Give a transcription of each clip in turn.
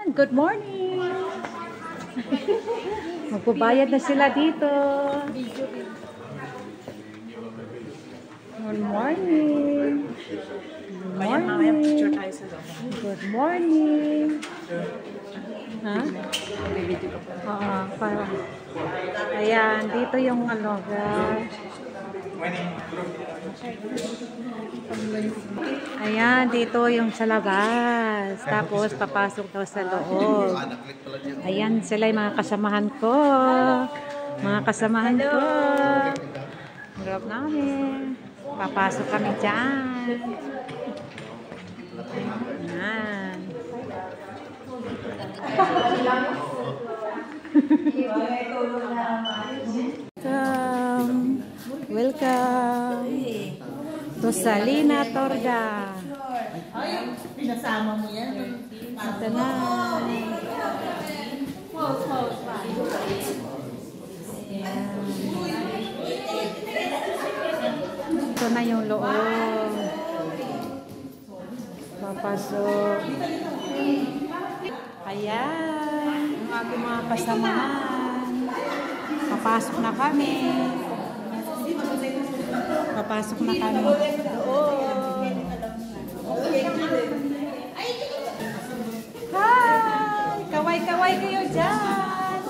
Good morning! Magbabayad na sila dito. Good morning! Good morning! Good morning! Ha? Parang. Ayan, dito yung ano, guys. Ayan, dito yung sa labas. Tapos, papasok daw sa loob. Ayan, sila yung mga kasamahan ko. Mga kasamahan ko. Grab namin. Papasok kami dyan. Ayan. Welcome to Salina Torga. Ay, pinasama mo yan. Ito na. Ito na yung loob. Papasok. Ayan. Yung aking mga kasamahan. Papasok na kami. Papasok na kami. Hi! Kaway-kaway kayo dyan.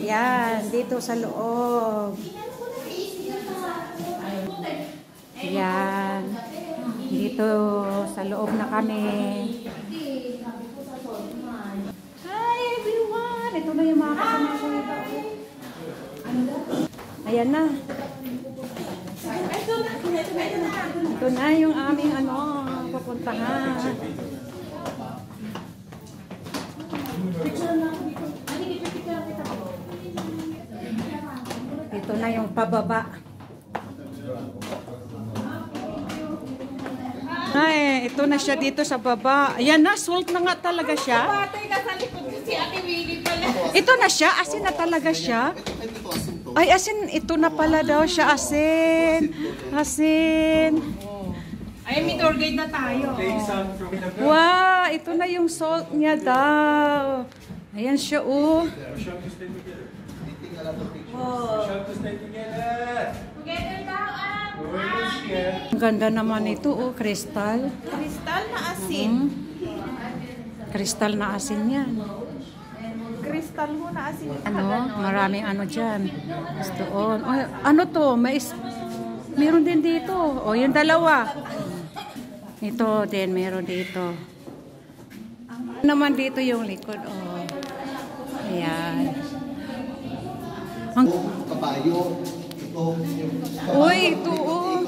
Yan, dito sa loob. Yan. Dito sa loob na kami. Hi everyone! Ito na yung mga kasama ko. Ayan na. Ito na yung aming pupuntahan. Ito na yung pababa. Ay, ito na siya dito sa baba. Ayan na, salt na nga talaga siya. Patay ka sa likod si Ate Willie pala. Ito na siya, asin na talaga siya. Ay, asin, ito na pala daw siya, asin. Asin. Ay, may tour guide na tayo. Wow, ito na yung salt niya daw. Ayan siya, oh. Together daw, Ang ganda naman ito, oh, kristal. Kristal na asin. Kristal na asin yan. Kristal mo na asin. Maraming dyan. Doon. Oh, ano to? Meron din dito. O, yung dalawa. Ito din, meron dito. Naman dito yung likod. Oh. Ayan. Kabayo. Ito. Uy, ito, oh.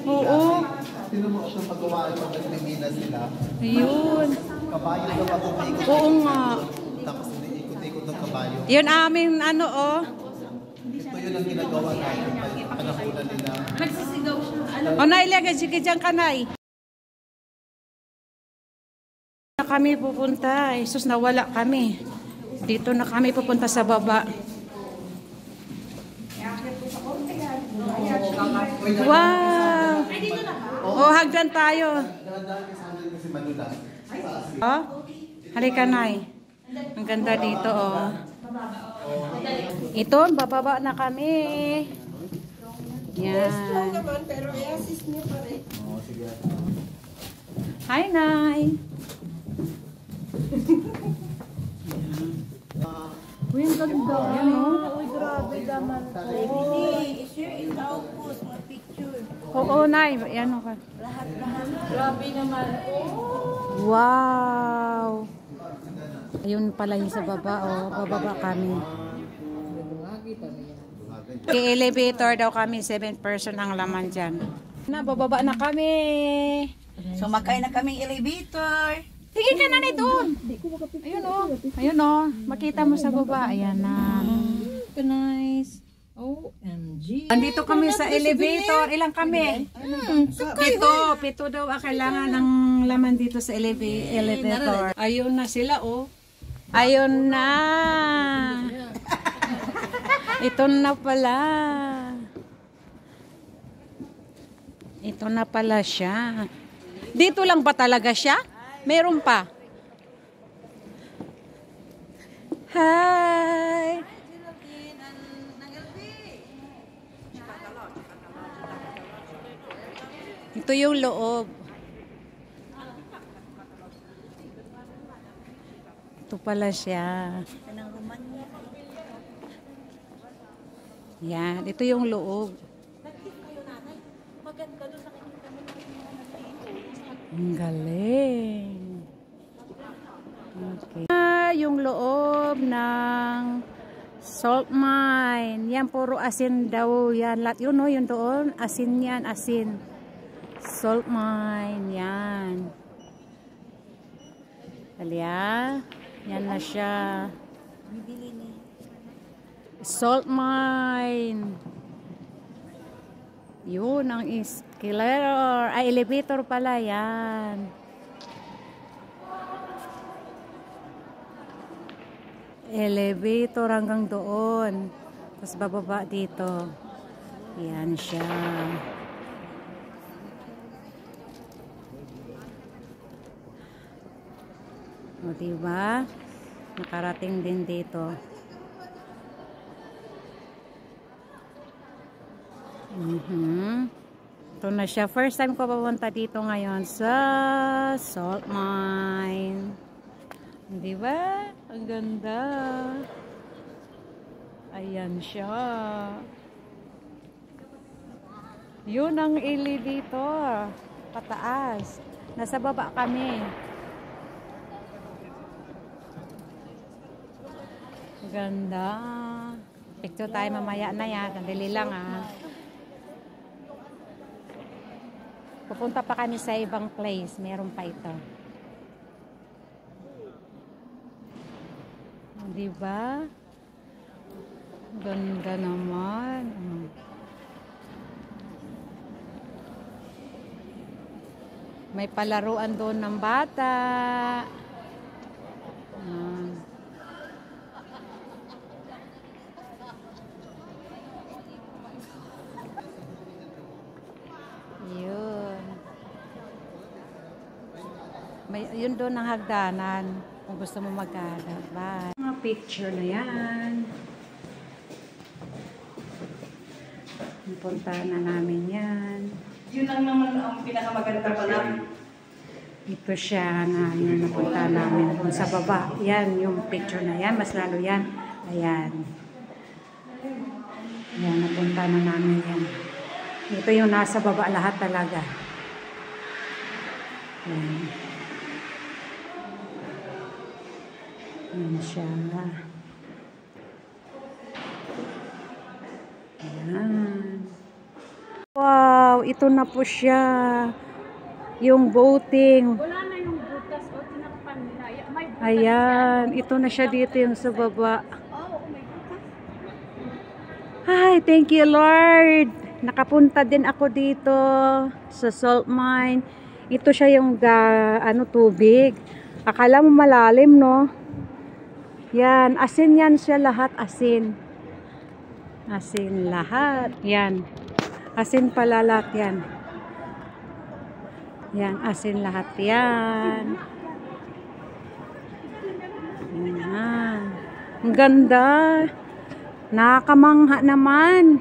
Oo. Sino mo siya pagawaan pag nagmiminas sila? Ayun. Kabayo daw ako may ikot. Oo nga. Tapos ikot-ikot ng kabayo. Yun aming oh. Ito yun ang ginagawa natin. Panahulan nila. Nagsisigaw siya. O, nailagay, sige dyan ka, Nay. Na kami pupunta. Jesus, nawala kami. Dito na kami pupunta sa baba. Wow! Oh, hagdan tayo. Oh, halika, Nay. Ang ganda dito, oh. Ito, bababa na kami. Yan. Pero i-assist niyo pa rin. Hi, Nay. Uy, ang ganda. Yan, oh. Uy, grabe naman. I-share in the post, mga picture. Oo, Nay. Yan, oh. Grabe naman. Wow! Ayun pala yung sa baba, oh. Bababa kami. Kay elevator daw kami, 7 person ang laman dyan. Bababa na kami. Sumakay na kaming elevator. Tingin ka na doon. Ayun, oh. Ayun, oh. Makita mo sa baba. Ayan na. Nice. OMG. Andito kami sa elevator. Ilang kami? Pito daw ang kailangan ng laman dito sa elevator. Ayun na sila, oh. Ayun na. Ito na pala. Ito na pala siya. Dito lang ba talaga siya? Meron pa. Hi! Ito yung loob. Ito pala siya. Yan, ito yung loob. Ang galing. Okay. Yung loob ng salt mine. Yan, puro asin daw yan. Lahat yun, no, yun doon. Asin yan, asin. Salt mine. Yan. Kalya. Yan na siya. Salt mine. Yun ang escalator. Ay, elevator pala yan. Elevator hanggang doon. Tapos bababa dito. Yan siya. O, diba? Nakarating din dito. Ito na siya. First time ko pupunta dito ngayon sa salt mine. Diba? Ang ganda. Ayan siya. Yun ang elevator. Pataas. Nasa baba kami. Ganda. Picture tayo mamaya na yan. Kandali lang Pupunta pa kami sa ibang place. Meron pa ito. Diba? Ganda naman. May palaruan doon ng bata. Yun doon ang hagdanan kung gusto mo maghanap. Bye. Mga picture na yan. Punta na namin yan. Yun lang naman ang pinakamaganda pala. Ito siya na yun napunta namin kung sa baba. Yan yung picture na yan. Mas lalo yan. Ayan. Ayan, napunta na namin yan. Ito yung nasa baba lahat talaga. Ayan. Ayan siya. Ayan. Wow, ito na po siya. Yung boating. Wala na yung butas o tinakpan nila. Ayan, ito na siya dito yung sa baba. Oh, may butas. Hi, thank you Lord. Nakapunta din ako dito sa salt mine. Ito siya yung tubig. Akala mo malalim, no? Yan, asin yan siya lahat, asin. Asin lahat. Yan. Asin pala lahat yan. Yan, asin lahat yan. Yan. Ang ganda. Nakakamangha naman.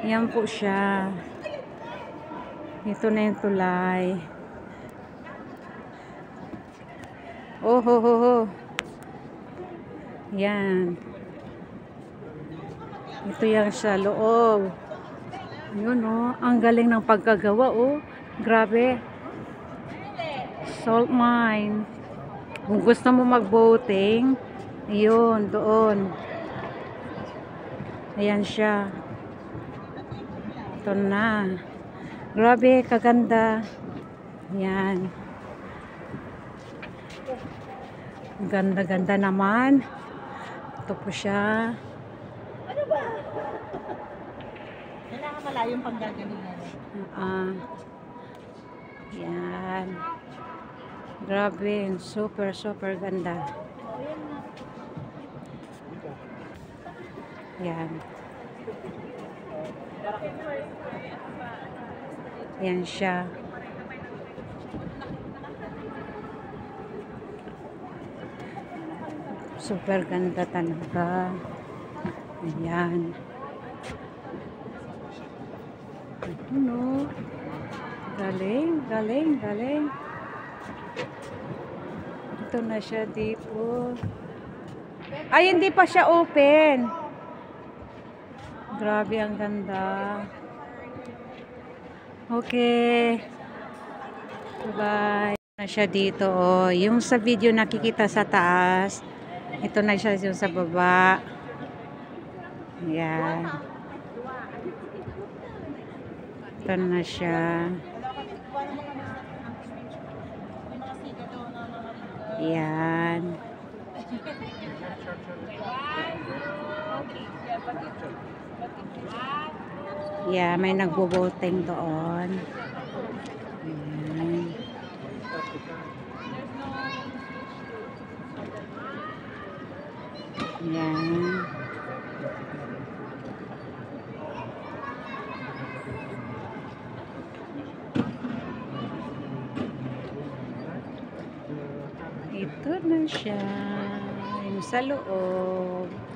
Yan po siya. Ito na yung tulay. Oh, ho, ho, ho. Yan. Ito yan sa loob. Yun, oh. Ang galing ng pagkagawa, oh. Grabe. Salt mine. Kung gusto mo mag-boating, yun, doon. Ayan siya. Ito na. Grabe, kaganda. Yan. Ganda-ganda naman. Ito po siya. Ano ba? Kailangan malayong panggagalingan. Yan. Grabe. Super, super ganda. Yan. Yan siya. Super ganda talaga. Ayan. Ano? Galing, galing, galing. Ito na siya dito. Ay, hindi pa siya open. Grabe, ang ganda. Okay. Bye. Na siya dito. Oh. Yung sa video nakikita sa taas. Ito na siya yung sa baba. Ayan. Ito na siya. Ayan. Yeah, may nagbo-voting doon. Ayan. Ayan. Ito na siya. Yung sa loob.